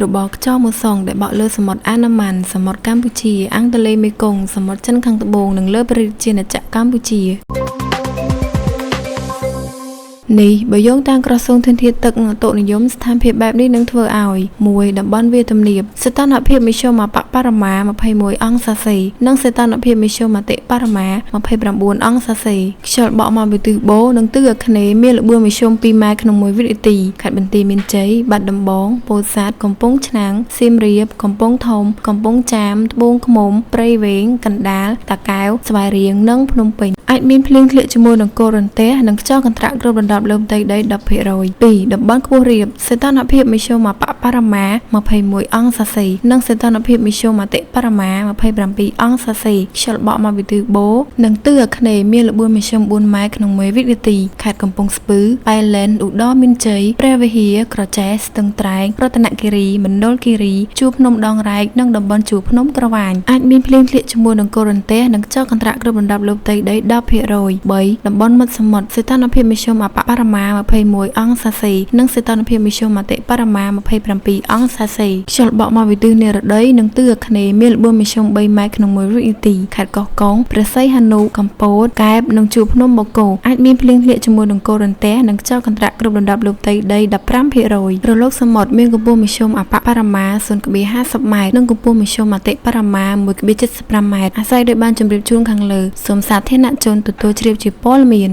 របស់ខ្យល់មួយសងដែលបក់លើសមុទ្រអាណាម៉ាន់សមុទ្រកម្ពុជាអង្គទន្លេមេគង្គសមុទ្រចិនខាងត្បូងនិងលើព្រះរាជាណាចក្រកម្ពុជានេះបើយោងតាមក្រសួងធនធានទឹកនិងតុនិយមស្ថានភាពបែបនេះនឹងធ្វើឲ្យ1តំបន់វាលទំនាបសីតុណ្ហភាពមធ្យមបរិមា21អង្សាសេនិងសីតុណ្ហភាពមធ្យមបរិមា29អង្សាសេខ្យល់បក់មកពីទិសបូនិងទិសអាគ្នេយ៍មានល្បឿនមធ្យម2ម៉ែត្រក្នុង1វិនាទីខេត្តបន្ទាយមានជ័យបាត់ដំបងពោធិ៍សាត់កំពង់ឆ្នាំងសៀមរាបកំពង់ធំកំពង់ចាមត្បូងឃ្មុំព្រៃវែងកណ្ដាលតាកែវស្វាយរៀងនិងភ្នំពេញអាចមានភ្លៀងធ្លាក់ជាមួយនឹងកូររន្ទះនិងខ្យល់កន្ត្រាក់គ្របដណ្ដប់លើផ្ទៃដី 10% 2តំបន់ខ្ពស់រាបសីតុណ្ហភាពមធ្យមបរិមា21អង្សាសេនិងសីតុណ្ហភាពមធ្យមបរិមា27អង្សាសេខ្យល់បក់មកពីទិសបូនិងទិសអាគ្នេយ៍មានល្បឿនមធ្យម4ម៉ែត្រក្នុង1វិនាទីខេត្តកំពង់ស្ពឺប៉ៃលិនឧត្តរមានជ័យព្រះវិហារក្រចេះស្ទឹងត្រែងរតនគិរីមណ្ឌលគិរីជួរភ្នំដងរែកនិងតំបន់ជួរភ្នំក្រវាញអាចមានភ្លៀងធ្លាក់ជាមួយនឹងកូររន្ទះនិងខ្យល់កន្ត្រាក់គ្របដណ្ដប់លើផ្ទៃដី 10% 3តំបន់មាត់សមុទ្រសីតុណ្ហភាពមធ្យមបរិមា21អង្សាសេនិងសីតុណ្ហភាពមធ្យមបរិមា27អង្សាសេខ្យល់បក់មកពីទិសនិរតីនិងទិសអាគ្នេយ៍មានល្បឿនមធ្យម3ម៉ែត្រក្នុង1វិនាទីខេត្តកោះកុងព្រះសីហនុកំពតកែបនិងជួរភ្នំបូកគោអាចមានភ្លៀងធ្លាក់ជាមួយនឹងកូររន្ទះនិងខ្យល់កន្ត្រាក់គ្របដណ្ដប់លើផ្ទៃដី 15% រលកសមុទ្រមានកម្ពស់មធ្យមបរិមា 0.50 ម៉ែត្រនិងកម្ពស់មធ្យមបរិមា 1.75 ម៉ែត្រអាស្រ័យដោយបានជម្រាបជូនខាងលើសូមសាធារណជនទទួលជ្រាបជាព័ត៌មាន